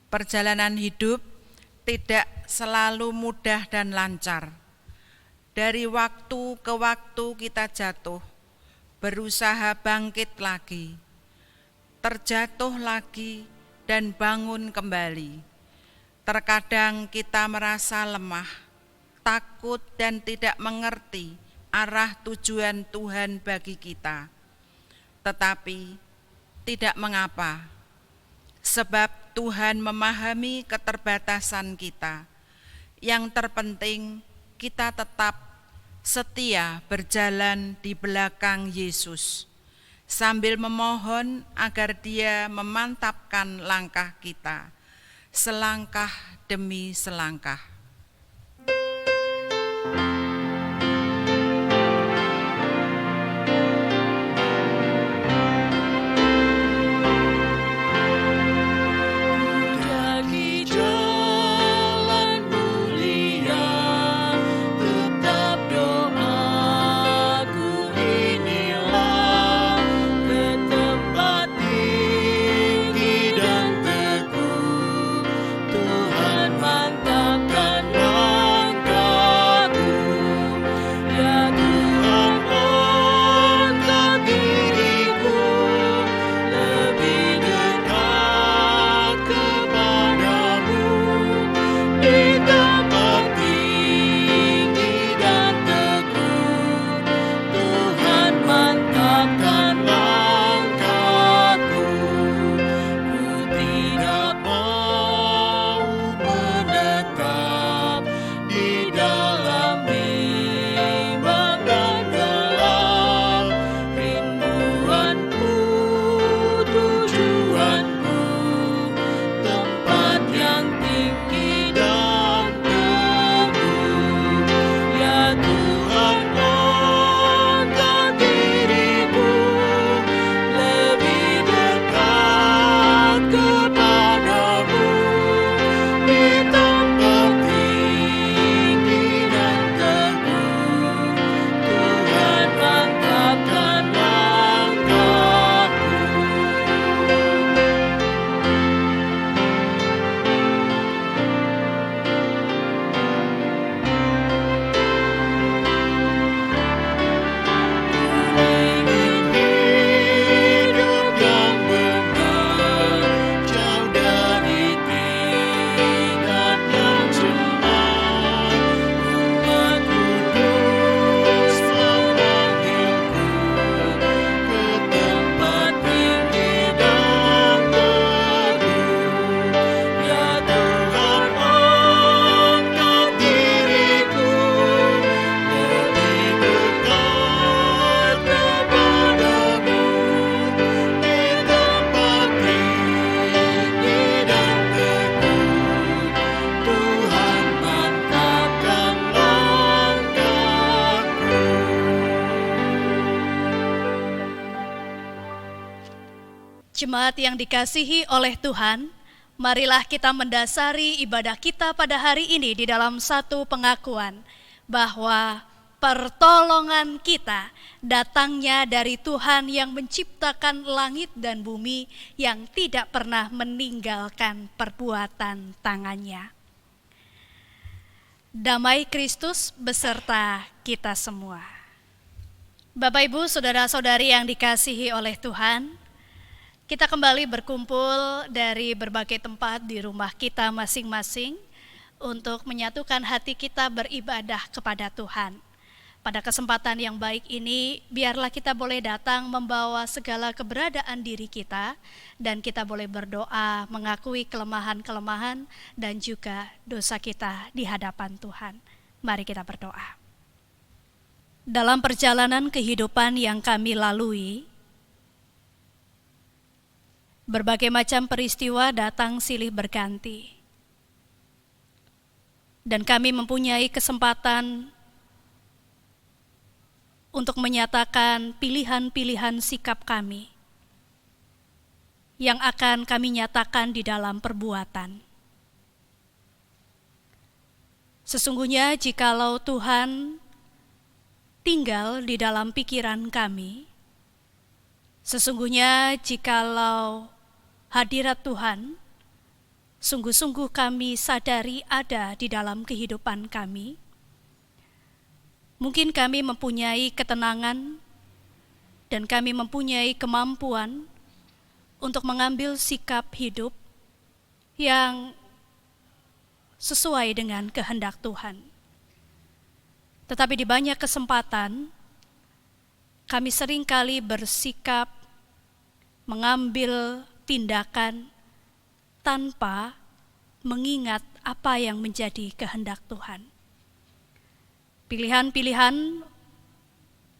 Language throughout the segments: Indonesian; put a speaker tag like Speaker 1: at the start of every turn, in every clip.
Speaker 1: Perjalanan hidup tidak selalu mudah dan lancar. Dari waktu ke waktu kita jatuh, berusaha bangkit lagi, terjatuh lagi dan bangun kembali. Terkadang kita merasa lemah, takut dan tidak mengerti arah tujuan Tuhan bagi kita. Tetapi tidak mengapa, sebab Tuhan memahami keterbatasan kita. Yang terpenting kita tetap setia berjalan di belakang Yesus, sambil memohon agar Dia memantapkan langkah kita, selangkah demi selangkah.
Speaker 2: Jemaat yang dikasihi oleh Tuhan, marilah kita mendasari ibadah kita pada hari ini di dalam satu pengakuan bahwa pertolongan kita datangnya dari Tuhan yang menciptakan langit dan bumi, yang tidak pernah meninggalkan perbuatan tangannya. Damai Kristus beserta kita semua. Bapak, Ibu, saudara-saudari yang dikasihi oleh Tuhan, kita kembali berkumpul dari berbagai tempat di rumah kita masing-masing untuk menyatukan hati kita beribadah kepada Tuhan. Pada kesempatan yang baik ini, biarlah kita boleh datang membawa segala keberadaan diri kita, dan kita boleh berdoa mengakui kelemahan-kelemahan dan juga dosa kita di hadapan Tuhan. Mari kita berdoa. Dalam perjalanan kehidupan yang kami lalui, berbagai macam peristiwa datang silih berganti. Dan kami mempunyai kesempatan untuk menyatakan pilihan-pilihan sikap kami yang akan kami nyatakan di dalam perbuatan. Sesungguhnya jikalau Tuhan tinggal di dalam pikiran kami, sesungguhnya jikalau hadirat Tuhan sungguh-sungguh kami sadari ada di dalam kehidupan kami. Mungkin kami mempunyai ketenangan dan kami mempunyai kemampuan untuk mengambil sikap hidup yang sesuai dengan kehendak Tuhan. Tetapi di banyak kesempatan, kami seringkali bersikap mengambil tindakan tanpa mengingat apa yang menjadi kehendak Tuhan. Pilihan-pilihan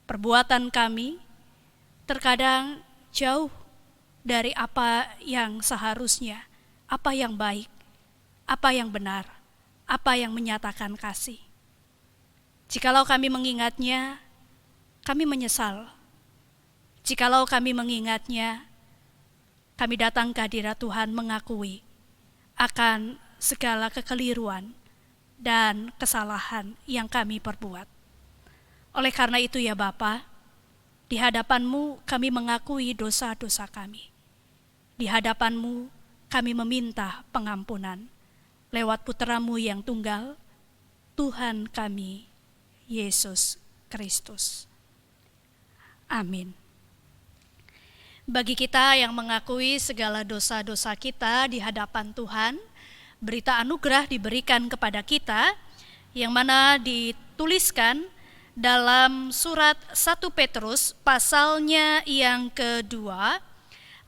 Speaker 2: perbuatan kami terkadang jauh dari apa yang seharusnya, apa yang baik, apa yang benar, apa yang menyatakan kasih. Jikalau kami mengingatnya, kami menyesal. Jikalau kami mengingatnya, kami datang ke hadirat Tuhan mengakui akan segala kekeliruan dan kesalahan yang kami perbuat. Oleh karena itu ya Bapa, di hadapan-Mu kami mengakui dosa-dosa kami. Di hadapan-Mu kami meminta pengampunan lewat Putra-Mu yang tunggal, Tuhan kami, Yesus Kristus. Amin. Bagi kita yang mengakui segala dosa-dosa kita di hadapan Tuhan, berita anugerah diberikan kepada kita, yang mana dituliskan dalam surat 1 Petrus pasalnya yang kedua,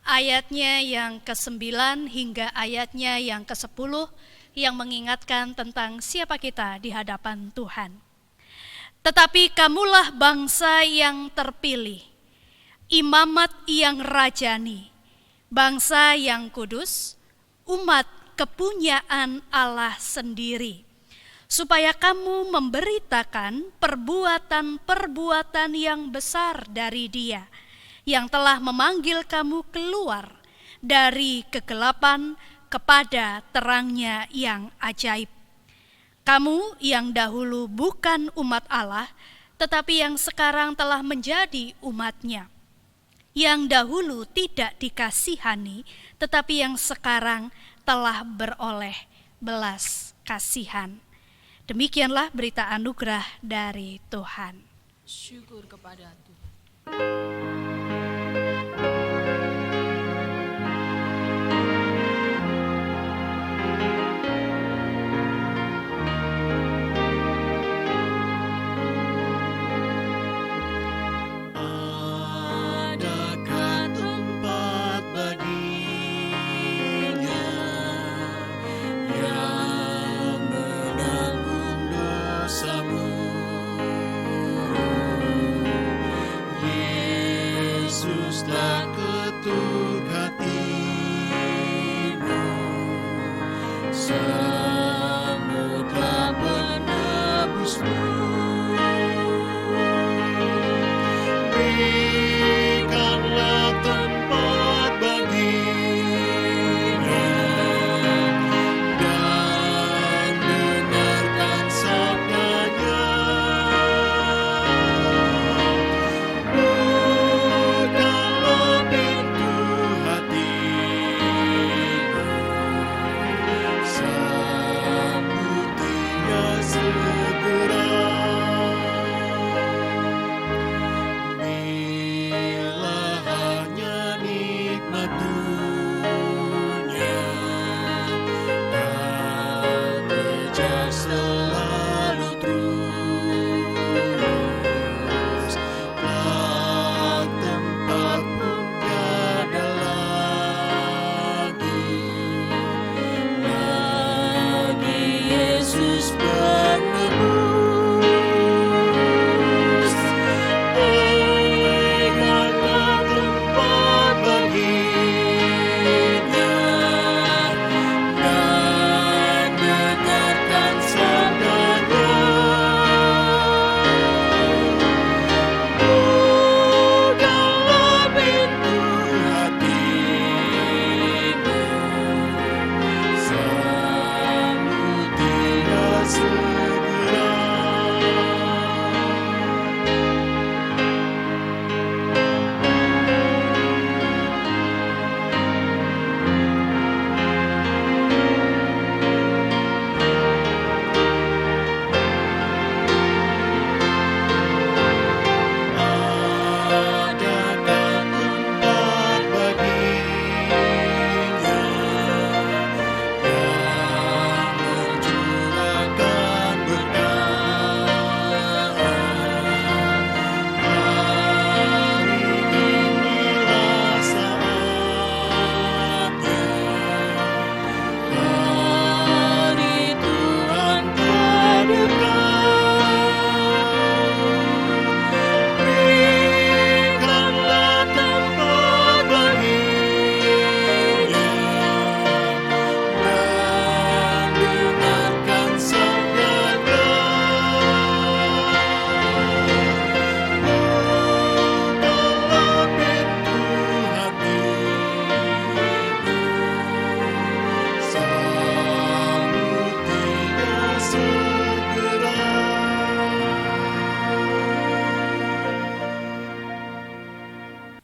Speaker 2: ayatnya yang ke-9 hingga ayatnya yang ke-10 yang mengingatkan tentang siapa kita di hadapan Tuhan. Tetapi kamulah bangsa yang terpilih, imamat yang rajani, bangsa yang kudus, umat kepunyaan Allah sendiri, supaya kamu memberitakan perbuatan-perbuatan yang besar dari Dia, yang telah memanggil kamu keluar dari kegelapan kepada terangnya yang ajaib. Kamu yang dahulu bukan umat Allah, tetapi yang sekarang telah menjadi umat-Nya. Yang dahulu tidak dikasihani, tetapi yang sekarang telah beroleh belas kasihan. Demikianlah berita anugerah dari Tuhan.
Speaker 3: Syukur kepada Tuhan.
Speaker 4: Yesus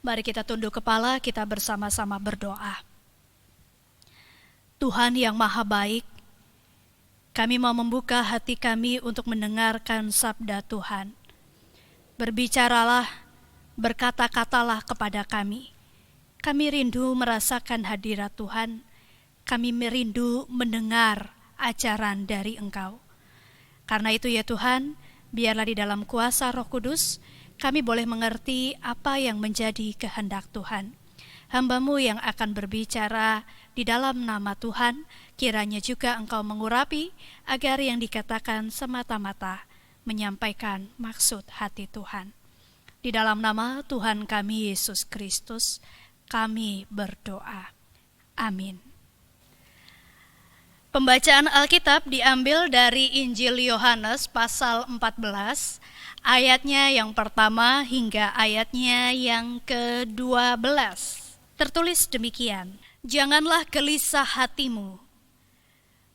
Speaker 2: Mari kita tunduk kepala, kita bersama-sama berdoa. Tuhan yang Maha Baik, kami mau membuka hati kami untuk mendengarkan sabda Tuhan. Berbicaralah, berkata-katalah kepada kami. Kami rindu merasakan hadirat Tuhan. Kami merindu mendengar ajaran dari Engkau. Karena itu ya Tuhan, biarlah di dalam kuasa Roh Kudus, kami boleh mengerti apa yang menjadi kehendak Tuhan. Hamba-Mu yang akan berbicara di dalam nama Tuhan, kiranya juga Engkau mengurapi agar yang dikatakan semata-mata menyampaikan maksud hati Tuhan. Di dalam nama Tuhan kami Yesus Kristus, kami berdoa. Amin. Pembacaan Alkitab diambil dari Injil Yohanes pasal 14, ayatnya yang pertama hingga ayatnya yang ke-12. Tertulis demikian, janganlah gelisah hatimu.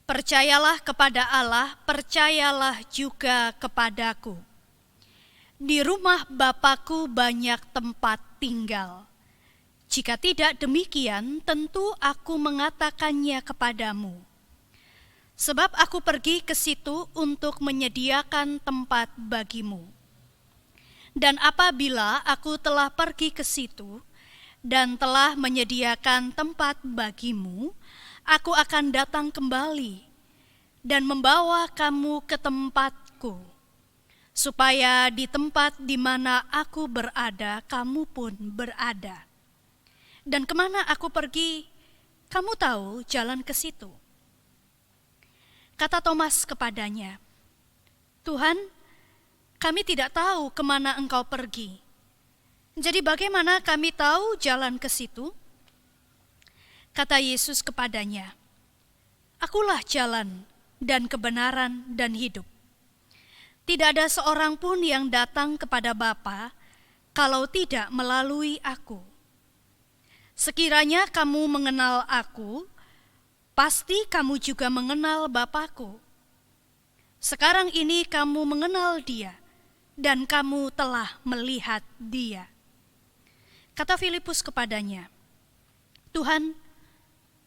Speaker 2: Percayalah kepada Allah, percayalah juga kepadaku. Di rumah Bapa-Ku banyak tempat tinggal. Jika tidak demikian, tentu aku mengatakannya kepadamu. Sebab aku pergi ke situ untuk menyediakan tempat bagimu. Dan apabila aku telah pergi ke situ dan telah menyediakan tempat bagimu, aku akan datang kembali dan membawa kamu ke tempatku, supaya di tempat di mana aku berada, kamu pun berada. Dan kemana aku pergi, kamu tahu jalan ke situ. Kata Thomas kepadanya, Tuhan, kami tidak tahu kemana Engkau pergi. Jadi bagaimana kami tahu jalan ke situ? Kata Yesus kepadanya, Akulah jalan dan kebenaran dan hidup. Tidak ada seorang pun yang datang kepada Bapa kalau tidak melalui aku. Sekiranya kamu mengenal aku, pasti kamu juga mengenal Bapa-Ku. Sekarang ini kamu mengenal Dia, dan kamu telah melihat Dia. Kata Filipus kepadanya, Tuhan,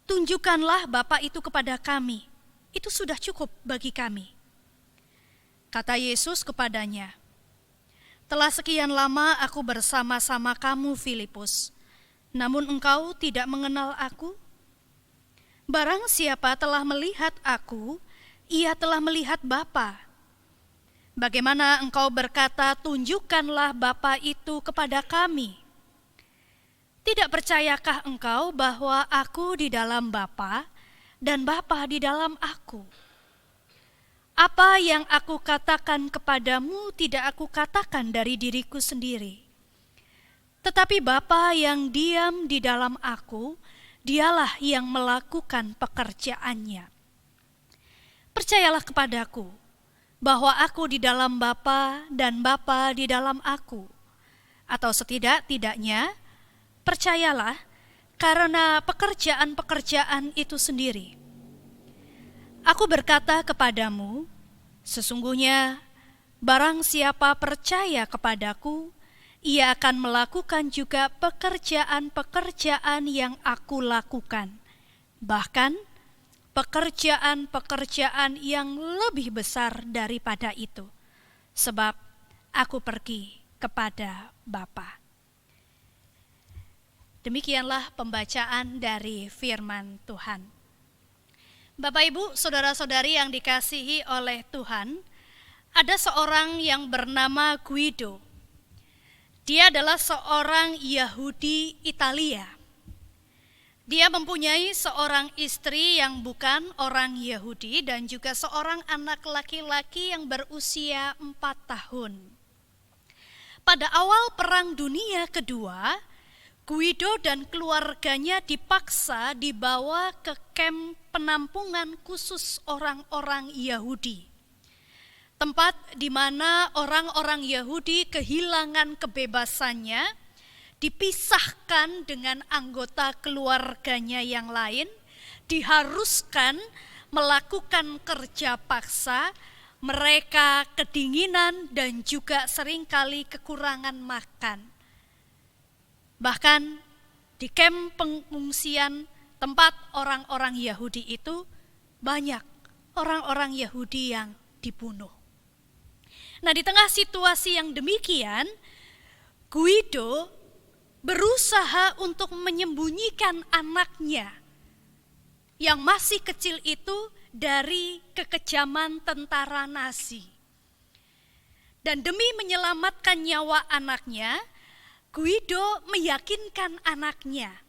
Speaker 2: tunjukkanlah Bapa itu kepada kami, itu sudah cukup bagi kami. Kata Yesus kepadanya, telah sekian lama aku bersama-sama kamu, Filipus, namun engkau tidak mengenal aku? Barang siapa telah melihat aku, ia telah melihat Bapa. Bagaimana engkau berkata, tunjukkanlah Bapa itu kepada kami? Tidak percayakah engkau bahwa aku di dalam Bapa dan Bapa di dalam aku? Apa yang aku katakan kepadamu tidak aku katakan dari diriku sendiri. Tetapi Bapa yang diam di dalam aku, Dialah yang melakukan pekerjaannya. Percayalah kepadaku bahwa aku di dalam Bapa dan Bapa di dalam aku. Atau setidak-tidaknya, percayalah karena pekerjaan-pekerjaan itu sendiri. Aku berkata kepadamu, sesungguhnya barang siapa percaya kepadaku, ia akan melakukan juga pekerjaan-pekerjaan yang aku lakukan. Bahkan pekerjaan-pekerjaan yang lebih besar daripada itu. Sebab aku pergi kepada Bapa. Demikianlah pembacaan dari firman Tuhan. Bapak Ibu, saudara-saudari yang dikasihi oleh Tuhan, ada seorang yang bernama Guido. Dia adalah seorang Yahudi Italia. Dia mempunyai seorang istri yang bukan orang Yahudi dan juga seorang anak laki-laki yang berusia 4 tahun. Pada awal Perang Dunia Kedua, Guido dan keluarganya dipaksa dibawa ke kamp penampungan khusus orang-orang Yahudi. Tempat di mana orang-orang Yahudi kehilangan kebebasannya, dipisahkan dengan anggota keluarganya yang lain, diharuskan melakukan kerja paksa, mereka kedinginan dan juga seringkali kekurangan makan. Bahkan di kamp pengungsian tempat orang-orang Yahudi itu banyak orang-orang Yahudi yang dibunuh. Nah, di tengah situasi yang demikian, Guido berusaha untuk menyembunyikan anaknya yang masih kecil itu dari kekejaman tentara Nazi. Dan demi menyelamatkan nyawa anaknya, Guido meyakinkan anaknya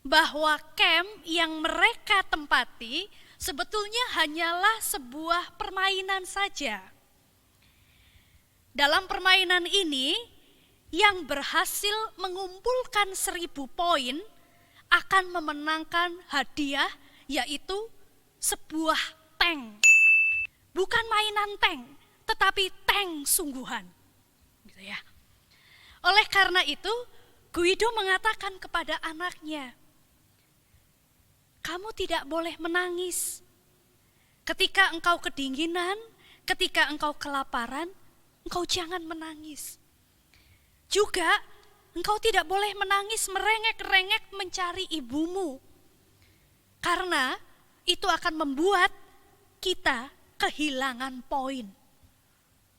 Speaker 2: bahwa kamp yang mereka tempati sebetulnya hanyalah sebuah permainan saja. Dalam permainan ini, yang berhasil mengumpulkan 1.000 poin akan memenangkan hadiah, yaitu sebuah tank. Bukan mainan tank, tetapi tank sungguhan. Gitu ya. Oleh karena itu, Guido mengatakan kepada anaknya, kamu tidak boleh menangis. Ketika engkau kedinginan, ketika engkau kelaparan, engkau jangan menangis. Juga engkau tidak boleh menangis merengek-rengek mencari ibumu. Karena itu akan membuat kita kehilangan poin.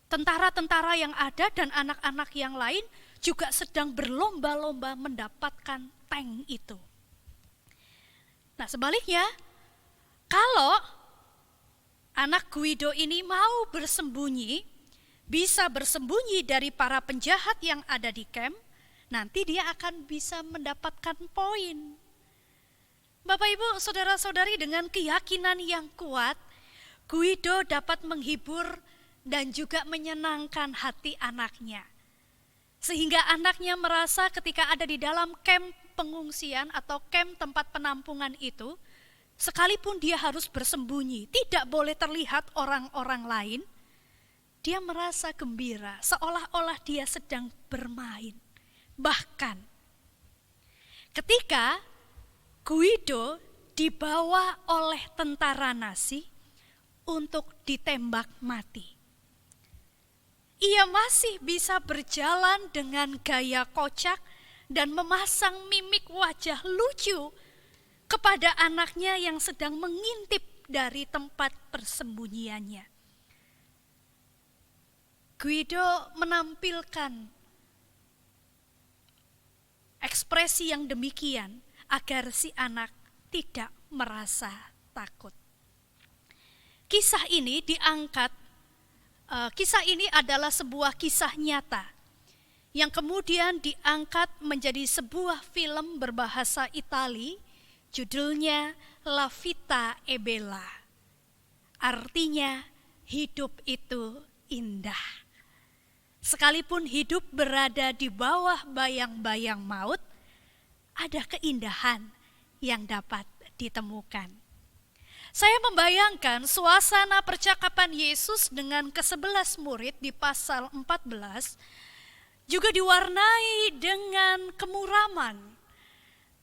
Speaker 2: Tentara-tentara yang ada dan anak-anak yang lain juga sedang berlomba-lomba mendapatkan tank itu. Nah, sebaliknya, kalau anak Guido ini mau bersembunyi, bisa bersembunyi dari para penjahat yang ada di kamp, nanti dia akan bisa mendapatkan poin. Bapak Ibu, saudara-saudari, dengan keyakinan yang kuat, Guido dapat menghibur dan juga menyenangkan hati anaknya. Sehingga anaknya merasa ketika ada di dalam kamp pengungsian atau kamp tempat penampungan itu, sekalipun dia harus bersembunyi, tidak boleh terlihat orang-orang lain, dia merasa gembira, seolah-olah dia sedang bermain. Bahkan ketika Guido dibawa oleh tentara Nazi untuk ditembak mati, ia masih bisa berjalan dengan gaya kocak dan memasang mimik wajah lucu kepada anaknya yang sedang mengintip dari tempat persembunyiannya. Guido menampilkan ekspresi yang demikian agar si anak tidak merasa takut. Kisah ini adalah sebuah kisah nyata yang kemudian diangkat menjadi sebuah film berbahasa Itali, judulnya La Vita è Bella. Artinya, hidup itu indah. Sekalipun hidup berada di bawah bayang-bayang maut, ada keindahan yang dapat ditemukan. Saya membayangkan suasana percakapan Yesus dengan ke-11 murid di pasal 14 juga diwarnai dengan kemuraman,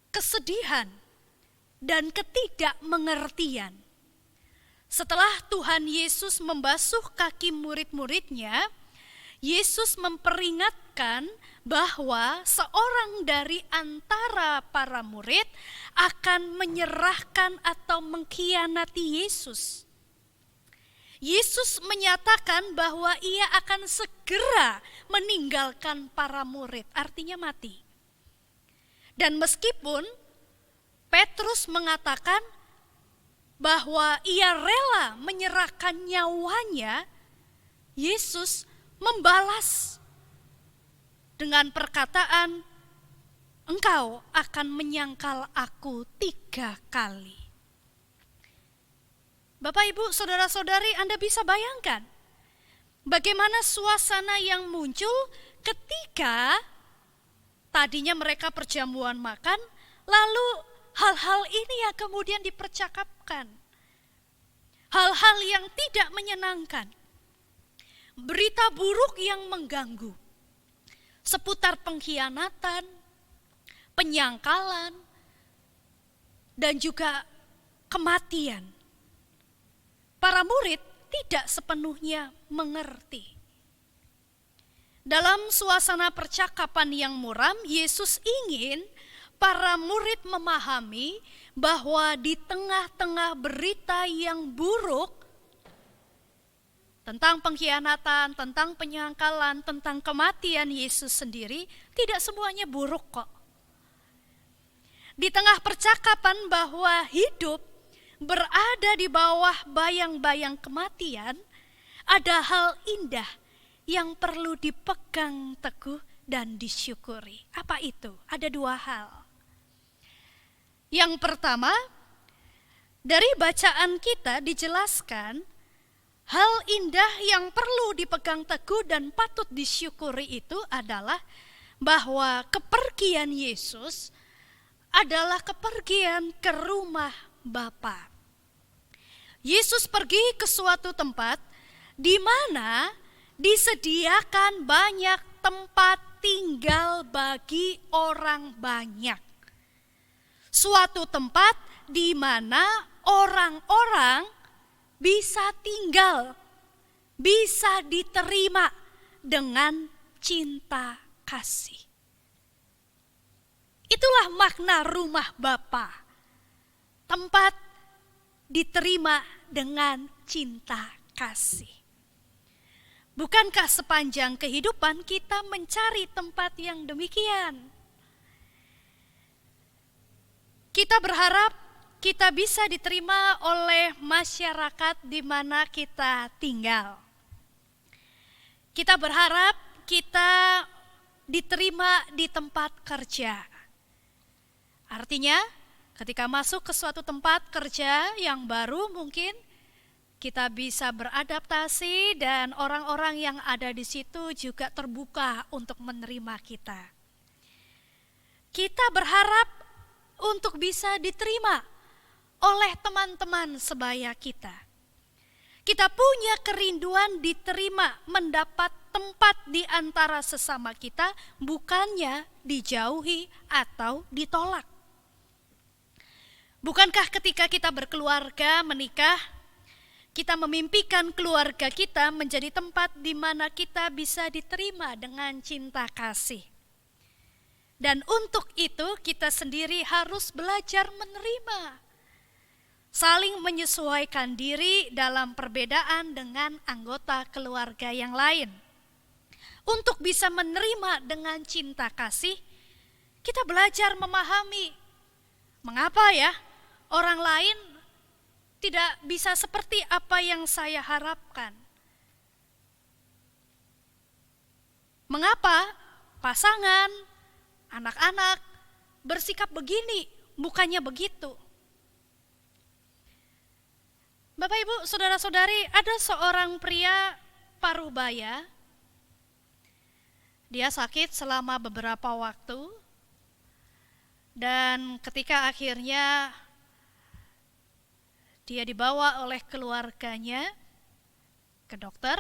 Speaker 2: kesedihan, dan ketidakmengertian. Setelah Tuhan Yesus membasuh kaki murid-muridnya, Yesus memperingatkan bahwa seorang dari antara para murid akan menyerahkan atau mengkhianati Yesus. Yesus menyatakan bahwa ia akan segera meninggalkan para murid, artinya mati. Dan meskipun Petrus mengatakan bahwa ia rela menyerahkan nyawanya, Yesus membalas dengan perkataan, engkau akan menyangkal aku 3 kali. Bapak, Ibu, saudara-saudari, Anda bisa bayangkan bagaimana suasana yang muncul ketika tadinya mereka perjamuan makan, lalu hal-hal ini yang kemudian dipercakapkan. Hal-hal yang tidak menyenangkan. Berita buruk yang mengganggu seputar pengkhianatan, penyangkalan, dan juga kematian. Para murid tidak sepenuhnya mengerti. Dalam suasana percakapan yang muram, Yesus ingin para murid memahami bahwa di tengah-tengah berita yang buruk tentang pengkhianatan, tentang penyangkalan, tentang kematian Yesus sendiri, tidak semuanya buruk kok. Di tengah percakapan bahwa hidup berada di bawah bayang-bayang kematian, ada hal indah yang perlu dipegang teguh dan disyukuri. Apa itu? Ada dua hal. Yang pertama, dari bacaan kita dijelaskan hal indah yang perlu dipegang teguh dan patut disyukuri itu adalah bahwa kepergian Yesus adalah kepergian ke rumah Bapa. Yesus pergi ke suatu tempat di mana disediakan banyak tempat tinggal bagi orang banyak. Suatu tempat di mana orang-orang bisa tinggal, bisa diterima dengan cinta kasih. Itulah makna rumah Bapa. Tempat diterima dengan cinta kasih. Bukankah sepanjang kehidupan kita mencari tempat yang demikian? Kita berharap kita bisa diterima oleh masyarakat di mana kita tinggal. Kita berharap kita diterima di tempat kerja. Artinya, ketika masuk ke suatu tempat kerja yang baru mungkin kita bisa beradaptasi dan orang-orang yang ada di situ juga terbuka untuk menerima kita. Kita berharap untuk bisa diterima oleh teman-teman sebaya kita. Kita punya kerinduan diterima, mendapat tempat di antara sesama kita, bukannya dijauhi atau ditolak. Bukankah ketika kita berkeluarga, menikah, kita memimpikan keluarga kita menjadi tempat di mana kita bisa diterima dengan cinta kasih. Dan untuk itu kita sendiri harus belajar menerima. Saling menyesuaikan diri dalam perbedaan dengan anggota keluarga yang lain. Untuk bisa menerima dengan cinta kasih, kita belajar memahami mengapa ya orang lain tidak bisa seperti apa yang saya harapkan. Mengapa pasangan, anak-anak bersikap begini, bukannya begitu? Bapak Ibu, saudara-saudari, ada seorang pria paruh baya. Dia sakit selama beberapa waktu. Dan ketika akhirnya dia dibawa oleh keluarganya ke dokter.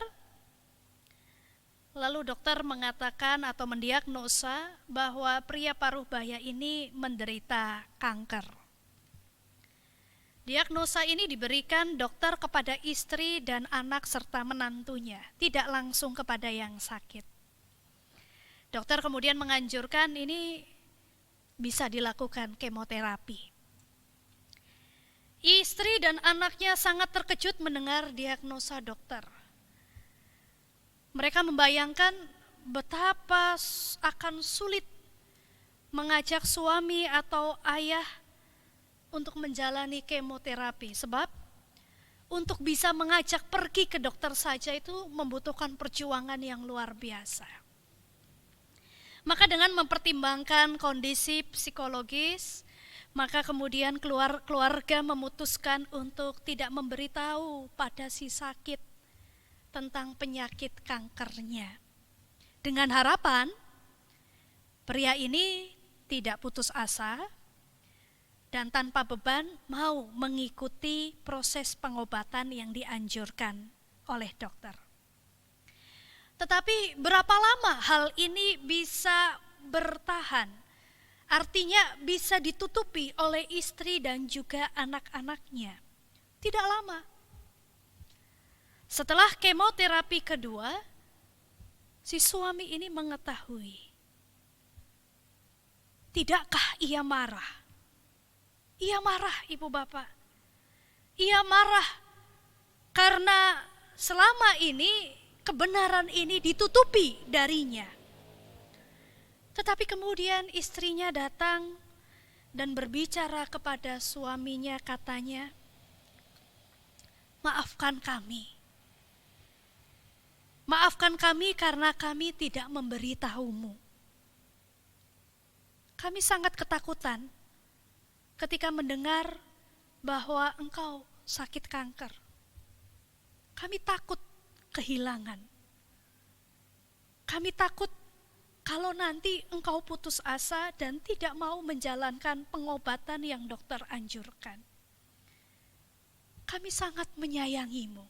Speaker 2: Lalu dokter mengatakan atau mendiagnosa bahwa pria paruh baya ini menderita kanker. Diagnosa ini diberikan dokter kepada istri dan anak serta menantunya, tidak langsung kepada yang sakit. Dokter kemudian menganjurkan ini bisa dilakukan kemoterapi. Istri dan anaknya sangat terkejut mendengar diagnosa dokter. Mereka membayangkan betapa akan sulit mengajak suami atau ayah untuk menjalani kemoterapi. Sebab untuk bisa mengajak pergi ke dokter saja itu membutuhkan perjuangan yang luar biasa. Maka dengan mempertimbangkan kondisi psikologis, maka kemudian keluarga memutuskan untuk tidak memberitahu pada si sakit tentang penyakit kankernya. Dengan harapan pria ini tidak putus asa dan tanpa beban mau mengikuti proses pengobatan yang dianjurkan oleh dokter. Tetapi berapa lama hal ini bisa bertahan? Artinya bisa ditutupi oleh istri dan juga anak-anaknya. Tidak lama. Setelah kemoterapi kedua, si suami ini mengetahui. Tidakkah ia marah? Ia marah, Ibu Bapak. Ia marah karena selama ini kebenaran ini ditutupi darinya. Tetapi kemudian istrinya datang dan berbicara kepada suaminya, katanya, "Maafkan kami. Maafkan kami karena kami tidak memberitahumu. Kami sangat ketakutan ketika mendengar bahwa engkau sakit kanker. Kami takut kehilangan. Kami takut kalau nanti engkau putus asa dan tidak mau menjalankan pengobatan yang dokter anjurkan. Kami sangat menyayangimu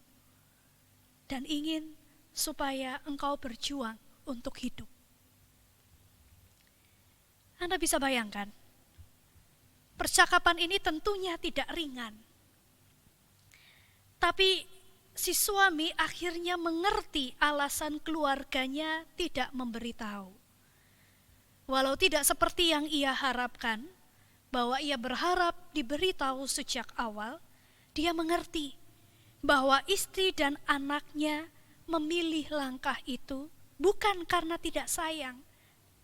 Speaker 2: dan ingin supaya engkau berjuang untuk hidup." Anda bisa bayangkan, percakapan ini tentunya tidak ringan. Tapi si suami akhirnya mengerti alasan keluarganya tidak memberitahu. Walau tidak seperti yang ia harapkan, bahwa ia berharap diberitahu sejak awal, dia mengerti bahwa istri dan anaknya memilih langkah itu bukan karena tidak sayang,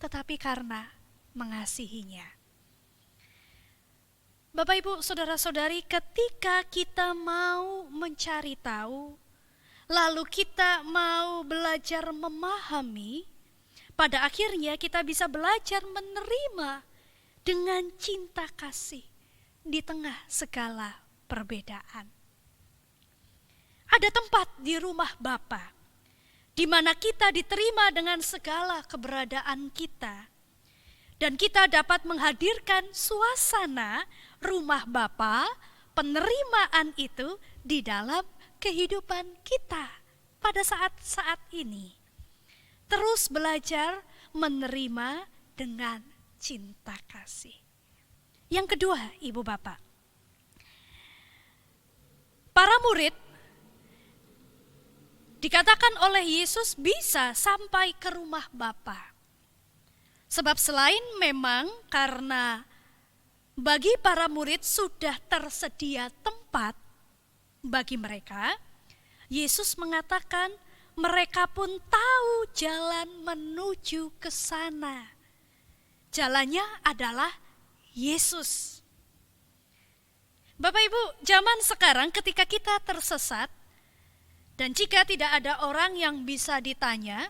Speaker 2: tetapi karena mengasihinya. Bapak, Ibu, saudara-saudari, ketika kita mau mencari tahu, lalu kita mau belajar memahami, pada akhirnya kita bisa belajar menerima dengan cinta kasih di tengah segala perbedaan. Ada tempat di rumah Bapa di mana kita diterima dengan segala keberadaan kita. Dan kita dapat menghadirkan suasana rumah Bapa, penerimaan itu di dalam kehidupan kita pada saat-saat ini. Terus belajar menerima dengan cinta kasih. Yang kedua, Ibu Bapak, para murid dikatakan oleh Yesus bisa sampai ke rumah Bapa. Sebab selain memang karena bagi para murid sudah tersedia tempat bagi mereka, Yesus mengatakan mereka pun tahu jalan menuju ke sana. Jalannya adalah Yesus. Bapak Ibu, zaman sekarang ketika kita tersesat, dan jika tidak ada orang yang bisa ditanya,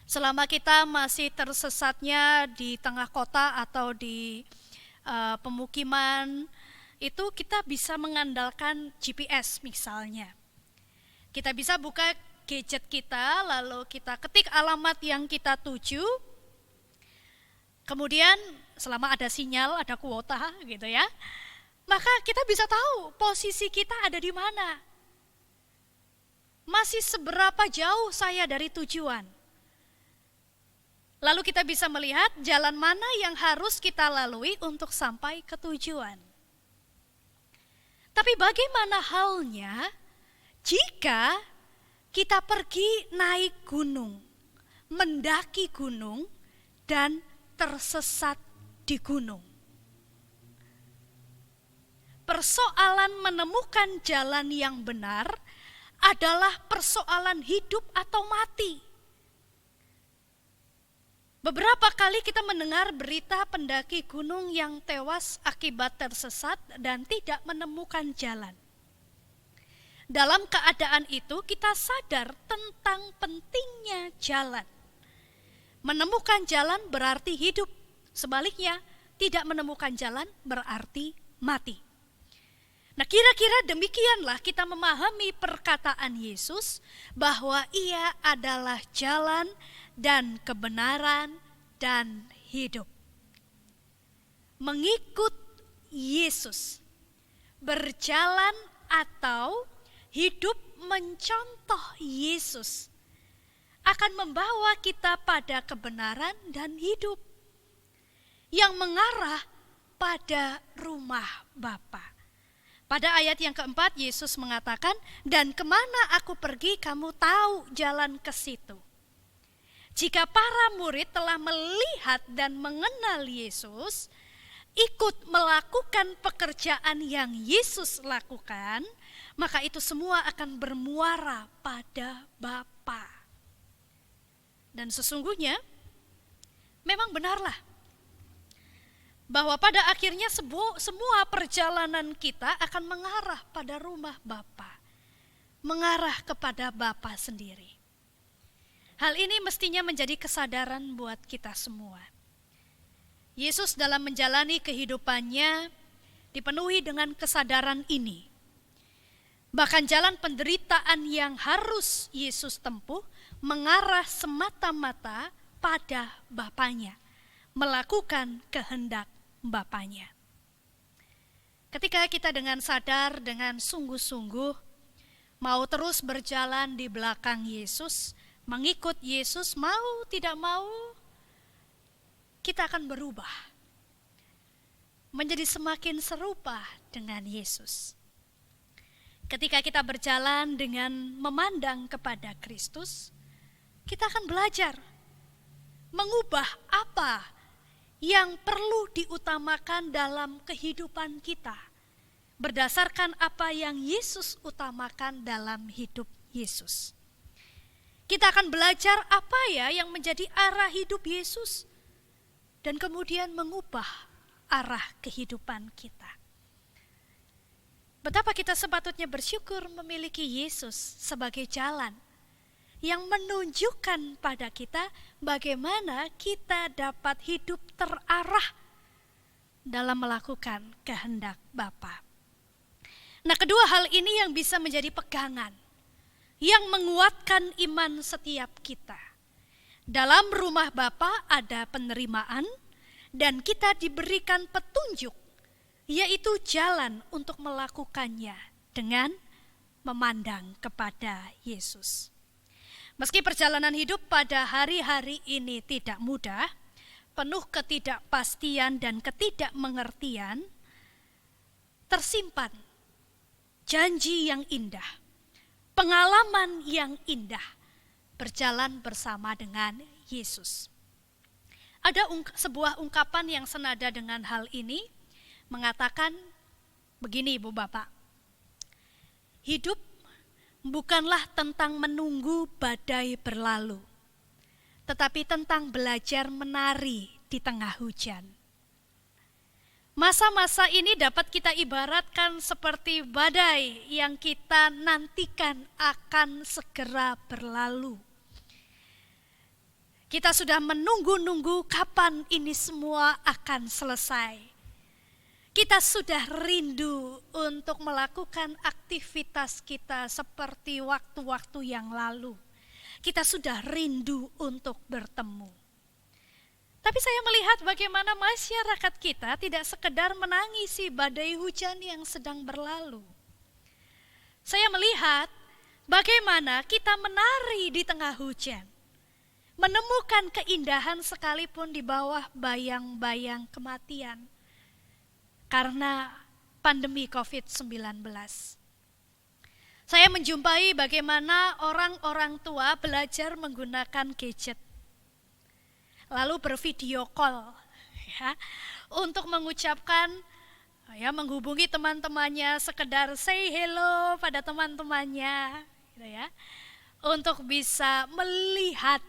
Speaker 2: selama kita masih tersesatnya di tengah kota atau di pemukiman, itu kita bisa mengandalkan GPS misalnya. Kita bisa buka gadget kita, lalu kita ketik alamat yang kita tuju, kemudian selama ada sinyal, ada kuota gitu ya, maka kita bisa tahu posisi kita ada di mana. Masih seberapa jauh saya dari tujuan. Lalu kita bisa melihat jalan mana yang harus kita lalui untuk sampai ke tujuan. Tapi bagaimana halnya jika kita pergi naik gunung, mendaki gunung, dan tersesat di gunung? Persoalan menemukan jalan yang benar adalah persoalan hidup atau mati. Beberapa kali kita mendengar berita pendaki gunung yang tewas akibat tersesat dan tidak menemukan jalan. Dalam keadaan itu kita sadar tentang pentingnya jalan. Menemukan jalan berarti hidup. Sebaliknya, tidak menemukan jalan berarti mati. Nah, kira-kira demikianlah kita memahami perkataan Yesus bahwa Ia adalah jalan dan kebenaran dan hidup. Mengikut Yesus, berjalan atau hidup mencontoh Yesus akan membawa kita pada kebenaran dan hidup yang mengarah pada rumah Bapa. Pada ayat yang keempat, Yesus mengatakan, "Dan kemana aku pergi, kamu tahu jalan ke situ." Jika para murid telah melihat dan mengenal Yesus, ikut melakukan pekerjaan yang Yesus lakukan, maka itu semua akan bermuara pada Bapa. Dan sesungguhnya memang benarlah bahwa pada akhirnya semua perjalanan kita akan mengarah pada rumah Bapa, mengarah kepada Bapa sendiri. Hal ini mestinya menjadi kesadaran buat kita semua. Yesus dalam menjalani kehidupannya dipenuhi dengan kesadaran ini. Bahkan jalan penderitaan yang harus Yesus tempuh mengarah semata-mata pada Bapanya, melakukan kehendak Bapanya. Ketika kita dengan sadar, dengan sungguh-sungguh mau terus berjalan di belakang Yesus, mengikut Yesus, mau tidak mau kita akan berubah menjadi semakin serupa dengan Yesus. Ketika kita berjalan dengan memandang kepada Kristus, kita akan belajar mengubah apa yang perlu diutamakan dalam kehidupan kita, berdasarkan apa yang Yesus utamakan dalam hidup Yesus. Kita akan belajar apa ya yang menjadi arah hidup Yesus dan kemudian mengubah arah kehidupan kita. Betapa kita sepatutnya bersyukur memiliki Yesus sebagai jalan yang menunjukkan pada kita bagaimana kita dapat hidup terarah dalam melakukan kehendak Bapa. Nah, kedua hal ini yang bisa menjadi pegangan yang menguatkan iman setiap kita. Dalam rumah Bapa ada penerimaan dan kita diberikan petunjuk, yaitu jalan untuk melakukannya dengan memandang kepada Yesus. Meski perjalanan hidup pada hari-hari ini tidak mudah, penuh ketidakpastian dan ketidakmengertian, tersimpan janji yang indah, pengalaman yang indah berjalan bersama dengan Yesus. Ada sebuah ungkapan yang senada dengan hal ini mengatakan begini, Ibu Bapak. Hidup bukanlah tentang menunggu badai berlalu, tetapi tentang belajar menari di tengah hujan. Masa-masa ini dapat kita ibaratkan seperti badai yang kita nantikan akan segera berlalu. Kita sudah menunggu-nunggu kapan ini semua akan selesai. Kita sudah rindu untuk melakukan aktivitas kita seperti waktu-waktu yang lalu. Kita sudah rindu untuk bertemu. Tapi saya melihat bagaimana masyarakat kita tidak sekedar menangisi badai hujan yang sedang berlalu. Saya melihat bagaimana kita menari di tengah hujan, menemukan keindahan sekalipun di bawah bayang-bayang kematian karena pandemi COVID-19. Saya menjumpai bagaimana orang-orang tua belajar menggunakan gadget, lalu bervideo call ya, untuk mengucapkan, ya, menghubungi teman-temannya, sekedar say hello pada teman-temannya, gitu ya, untuk bisa melihat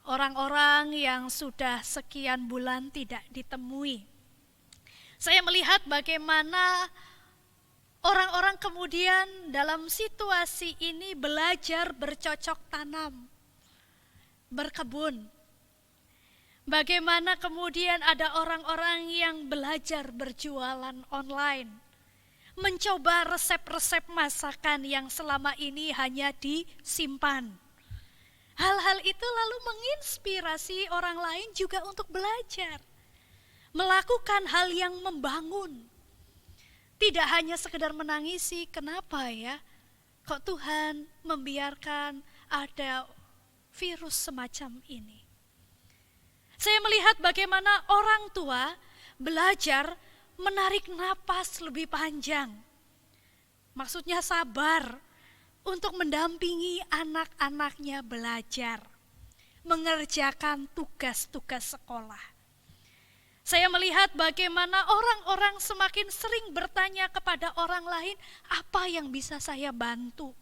Speaker 2: orang-orang yang sudah sekian bulan tidak ditemui. Saya melihat bagaimana orang-orang kemudian dalam situasi ini belajar bercocok tanam, berkebun. Bagaimana kemudian ada orang-orang yang belajar berjualan online, mencoba resep-resep masakan yang selama ini hanya disimpan. Hal-hal itu lalu menginspirasi orang lain juga untuk belajar, melakukan hal yang membangun. Tidak hanya sekedar menangisi, kenapa ya kok Tuhan membiarkan ada virus semacam ini. Saya melihat bagaimana orang tua belajar menarik napas lebih panjang. Maksudnya sabar untuk mendampingi anak-anaknya belajar. mengerjakan tugas-tugas sekolah. Saya melihat bagaimana orang-orang semakin sering bertanya kepada orang lain, apa yang bisa saya bantu?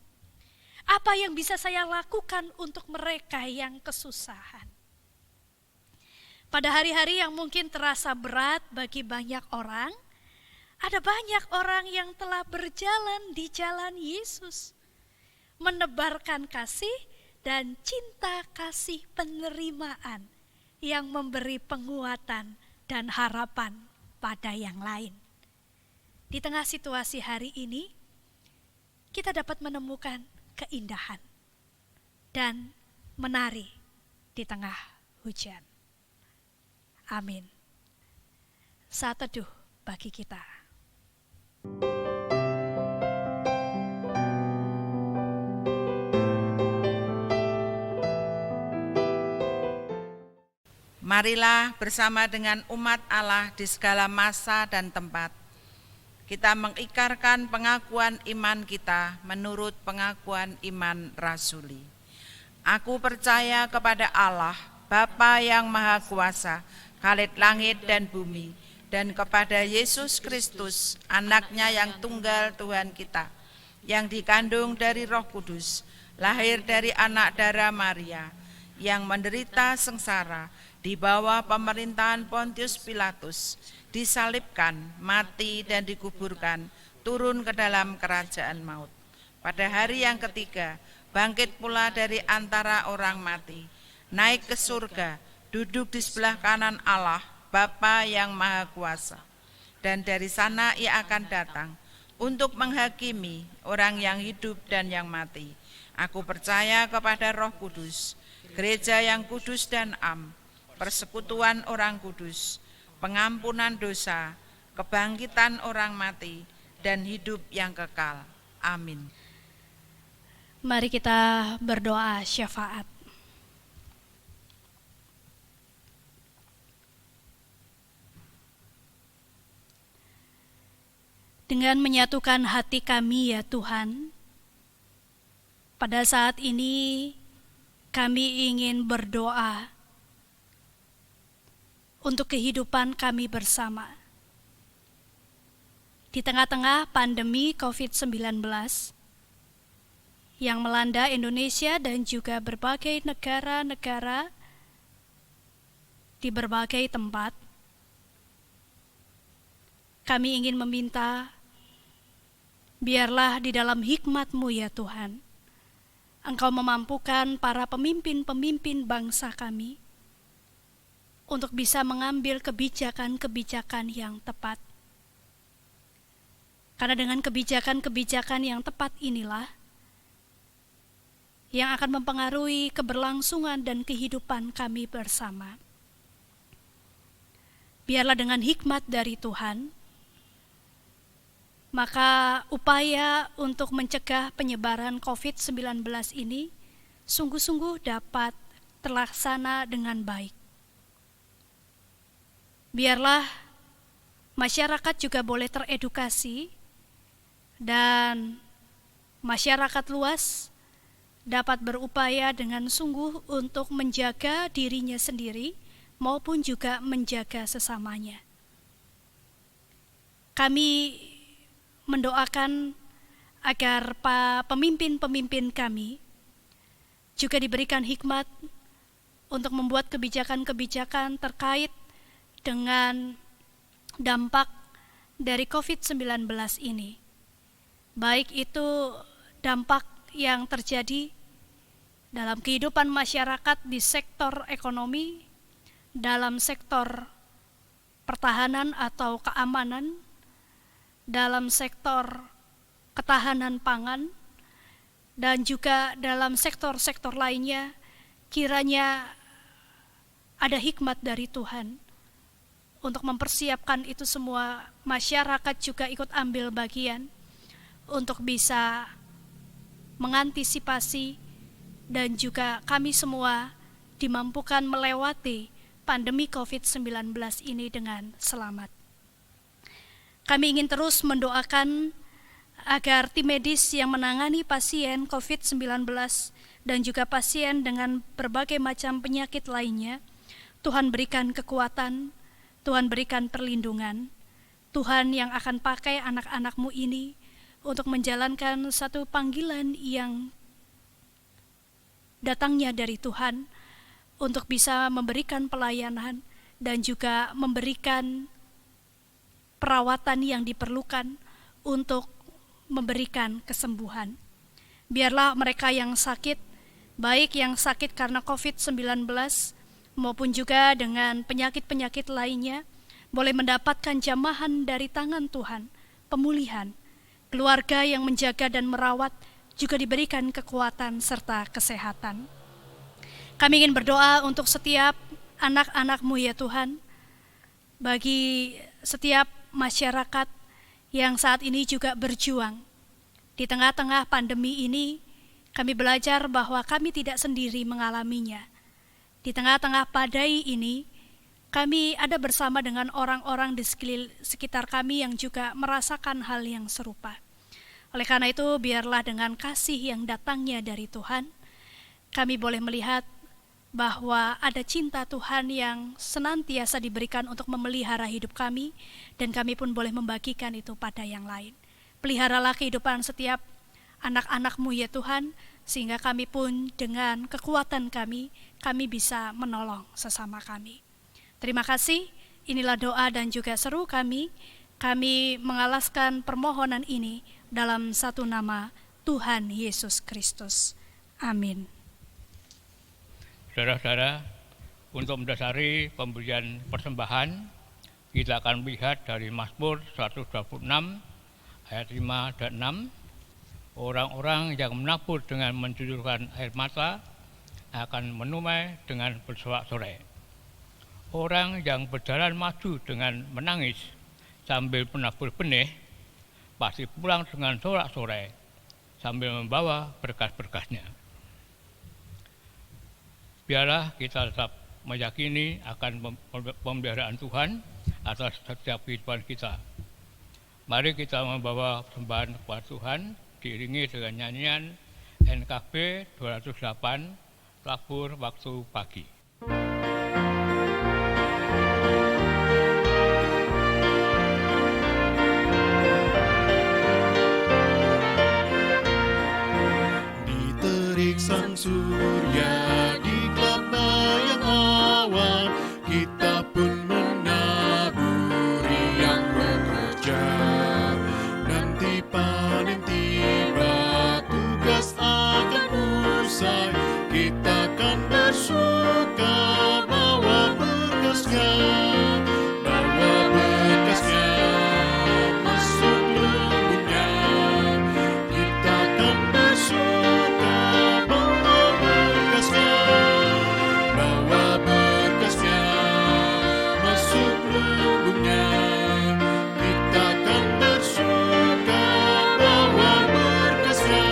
Speaker 2: Apa yang bisa saya lakukan untuk mereka yang kesusahan? Pada hari-hari yang mungkin terasa berat bagi banyak orang, ada banyak orang yang telah berjalan di jalan Yesus, menebarkan kasih dan cinta kasih penerimaan yang memberi penguatan dan harapan pada yang lain. Di tengah situasi hari ini, kita dapat menemukan keindahan dan menari di tengah hujan. Amin. Saat teduh bagi kita.
Speaker 1: Marilah bersama dengan umat Allah di segala masa dan tempat, kita mengikarkan pengakuan iman kita menurut pengakuan iman rasuli. Aku percaya kepada Allah, Bapa yang Maha Kuasa, Khalid langit dan bumi, dan kepada Yesus Kristus, anaknya yang tunggal Tuhan kita, yang dikandung dari Roh Kudus, lahir dari anak darah Maria, yang menderita sengsara di bawah pemerintahan Pontius Pilatus, disalibkan, mati dan dikuburkan, turun ke dalam kerajaan maut. Pada hari yang ketiga, bangkit pula dari antara orang mati, naik ke surga, duduk di sebelah kanan Allah, Bapa yang Maha Kuasa. Dan dari sana ia akan datang untuk menghakimi orang yang hidup dan yang mati. Aku percaya kepada Roh Kudus, gereja yang kudus dan am, persekutuan orang kudus, pengampunan dosa, kebangkitan orang mati, dan hidup yang kekal. Amin.
Speaker 2: Mari kita berdoa syafaat. Dengan menyatukan hati kami ya Tuhan, pada saat ini kami ingin berdoa untuk kehidupan kami bersama. Di tengah-tengah pandemi COVID-19 yang melanda Indonesia dan juga berbagai negara-negara di berbagai tempat, kami ingin meminta, biarlah di dalam hikmat-Mu ya Tuhan, Engkau memampukan para pemimpin-pemimpin bangsa kami untuk bisa mengambil kebijakan-kebijakan yang tepat. Karena dengan kebijakan-kebijakan yang tepat inilah yang akan mempengaruhi keberlangsungan dan kehidupan kami bersama. Biarlah dengan hikmat dari Tuhan, maka upaya untuk mencegah penyebaran COVID-19 ini sungguh-sungguh dapat terlaksana dengan baik. Biarlah masyarakat juga boleh teredukasi dan masyarakat luas dapat berupaya dengan sungguh untuk menjaga dirinya sendiri maupun juga menjaga sesamanya. Kami mendoakan agar pemimpin-pemimpin kami juga diberikan hikmat untuk membuat kebijakan-kebijakan terkait dengan dampak dari COVID-19 ini. Baik itu dampak yang terjadi dalam kehidupan masyarakat di sektor ekonomi, dalam sektor pertahanan atau keamanan, dalam sektor ketahanan pangan, dan juga dalam sektor-sektor lainnya. Kiranya ada hikmat dari Tuhan untuk mempersiapkan itu semua. Masyarakat juga ikut ambil bagian untuk bisa mengantisipasi, dan juga kami semua dimampukan melewati pandemi COVID-19 ini dengan selamat. Kami ingin terus mendoakan agar tim medis yang menangani pasien COVID-19 dan juga pasien dengan berbagai macam penyakit lainnya. Tuhan berikan kekuatan, Tuhan berikan perlindungan. Tuhan yang akan pakai anak-anak-Mu ini untuk menjalankan satu panggilan yang datangnya dari Tuhan, untuk bisa memberikan pelayanan dan juga memberikan perawatan yang diperlukan untuk memberikan kesembuhan. Biarlah mereka yang sakit, baik yang sakit karena COVID-19 maupun juga dengan penyakit-penyakit lainnya, boleh mendapatkan jamahan dari tangan Tuhan, pemulihan. Keluarga yang menjaga dan merawat juga diberikan kekuatan serta kesehatan. Kami ingin berdoa untuk setiap anak-anak-Mu ya Tuhan, bagi setiap masyarakat yang saat ini juga berjuang. Di tengah-tengah pandemi ini, kami belajar bahwa kami tidak sendiri mengalaminya. Di tengah-tengah badai ini, kami ada bersama dengan orang-orang di sekitar kami yang juga merasakan hal yang serupa. Oleh karena itu, biarlah dengan kasih yang datangnya dari Tuhan, kami boleh melihat bahwa ada cinta Tuhan yang senantiasa diberikan untuk memelihara hidup kami, dan kami pun boleh membagikan itu pada yang lain. Peliharalah kehidupan setiap anak-anak-Mu ya Tuhan, sehingga kami pun dengan kekuatan kami bisa menolong sesama kami. Terima kasih, inilah doa dan juga seru kami. Kami mengalaskan permohonan ini dalam satu nama Tuhan Yesus Kristus. Amin.
Speaker 4: Saudara-saudara, untuk mendasari pemberian persembahan, kita akan melihat dari Mazmur 126 ayat 5 dan 6. Orang-orang yang menabur dengan mencucurkan air mata akan menumai dengan bersorak-sorai. Orang yang berjalan maju dengan menangis sambil menabur benih pasti pulang dengan sorak-sorai sambil membawa berkas-berkasnya. Biarlah kita tetap meyakini akan pemeliharaan Tuhan atas setiap kehidupan kita. Mari kita membawa persembahan kepada Tuhan diiringi dengan nyanyian NKB 208 Labur Waktu Pagi.
Speaker 5: Diterik sang surya di gelap bayang awan, kita pun menaburi yang bekerja. Nanti panen tiba, tugas akan usai, kita akan bersuka bawa berkasnya, bawa berkasnya masuk lumbungnya. Kita akan bersuka bawa berkasnya, bawa berkasnya masuk lumbungnya. Kita akan bersuka bawa berkasnya.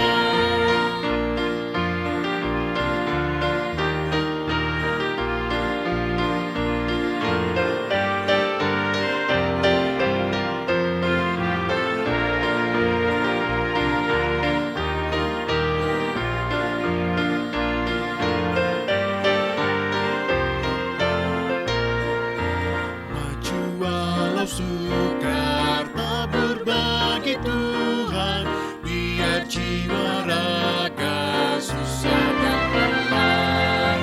Speaker 5: Maju walau sukar, tabur bagi Tuhan, biar jiwa raga susah dan lelah.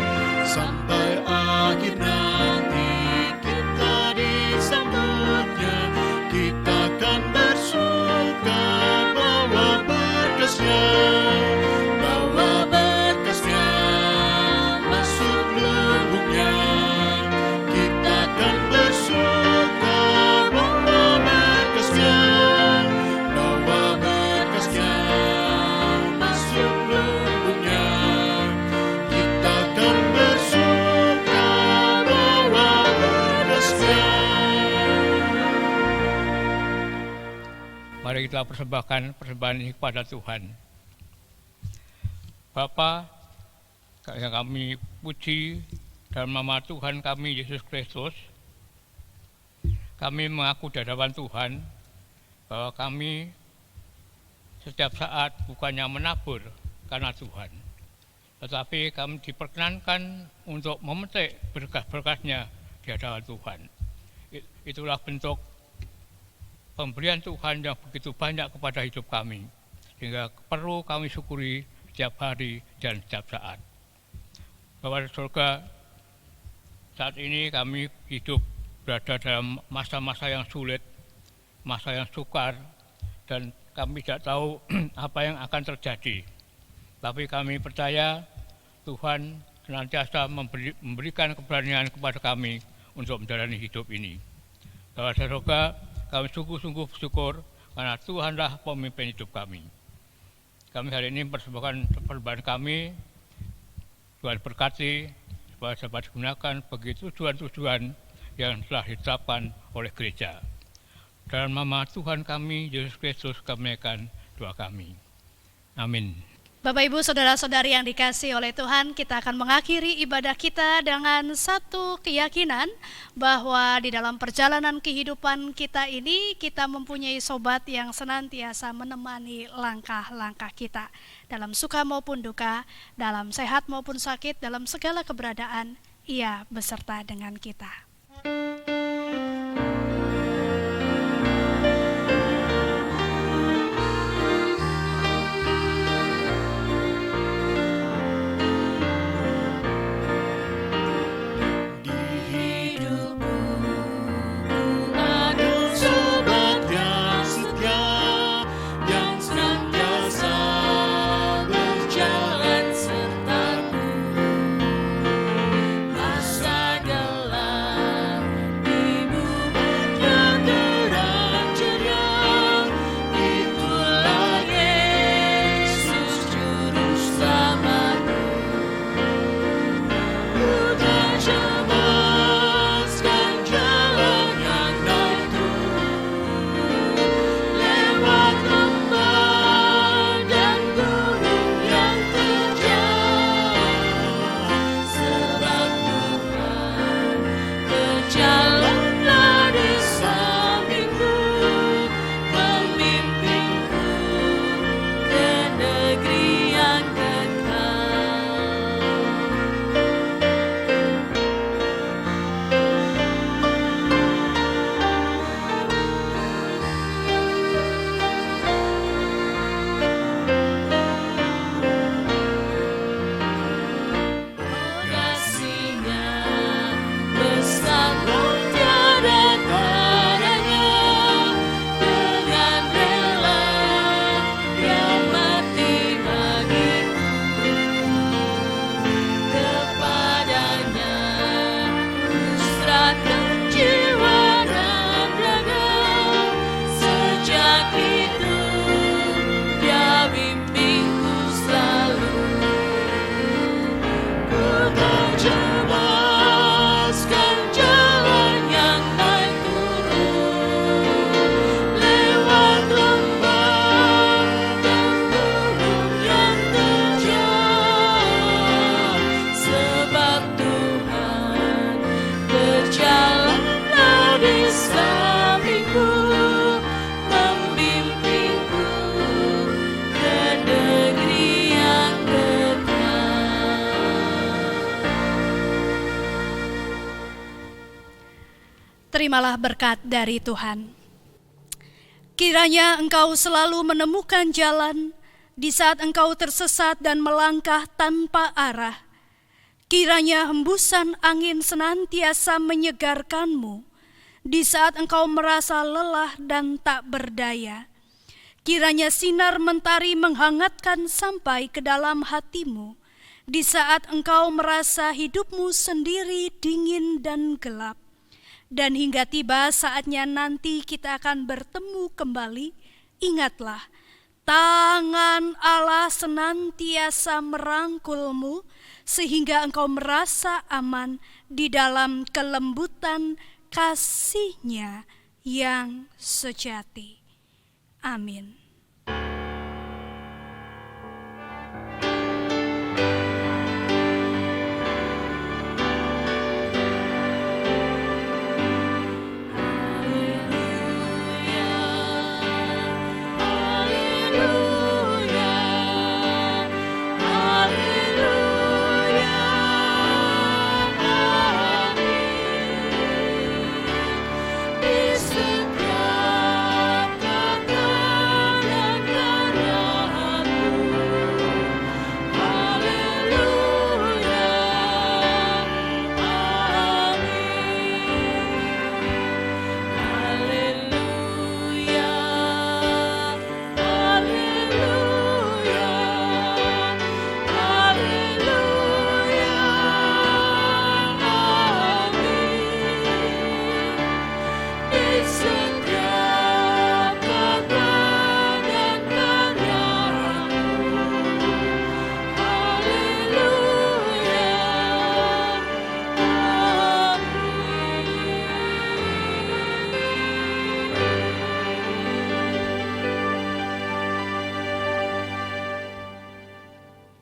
Speaker 5: Sampai akhir nanti kita disambutnya, kita akan bersuka bawa berkasnya, bawa berkasnya masuk lumbungnya. Kita akan bersuka bawa berkasnya, bawa berkasnya masuk lumbungnya. Kita akan bersuka bawa berkasnya.
Speaker 4: Mari kita persembahkan persembahan ini kepada Tuhan. Bapa yang kami puji dalam nama Tuhan kami Yesus Kristus, kami mengaku di hadapan Tuhan bahwa kami setiap saat bukannya menabur karena Tuhan, tetapi kami diperkenankan untuk memetik berkas-berkasnya di hadapan Tuhan. Itulah bentuk pemberian Tuhan yang begitu banyak kepada hidup kami, sehingga perlu kami syukuri setiap hari dan setiap saat. Bapak surga, saat ini kami hidup berada dalam masa-masa yang sulit, masa yang sukar, dan kami tidak tahu apa yang akan terjadi. Tapi kami percaya Tuhan senantiasa memberikan keberanian kepada kami untuk menjalani hidup ini. Bapak surga, kami sungguh-sungguh bersyukur karena Tuhanlah pemimpin hidup kami. Kami hari ini mempersembahkan persembahan kami, Tuhan berkati supaya dapat digunakan bagi tujuan-tujuan yang telah ditetapkan oleh gereja. Dalam nama Tuhan kami, Yesus Kristus, kami menaikkan doa kami. Amin.
Speaker 2: Bapak, Ibu, Saudara-saudari yang dikasihi oleh Tuhan, kita akan mengakhiri ibadah kita dengan satu keyakinan bahwa di dalam perjalanan kehidupan kita ini, kita mempunyai sobat yang senantiasa menemani langkah-langkah kita. Dalam suka maupun duka, dalam sehat maupun sakit, dalam segala keberadaan, Ia beserta dengan kita. Terimalah berkat dari Tuhan. Kiranya engkau selalu menemukan jalan di saat engkau tersesat dan melangkah tanpa arah. Kiranya hembusan angin senantiasa menyegarkanmu di saat engkau merasa lelah dan tak berdaya. Kiranya sinar mentari menghangatkan sampai ke dalam hatimu di saat engkau merasa hidupmu sendiri dingin dan gelap. Dan hingga tiba saatnya nanti kita akan bertemu kembali, ingatlah, tangan Allah senantiasa merangkulmu sehingga engkau merasa aman di dalam kelembutan kasih-Nya yang sejati. Amin.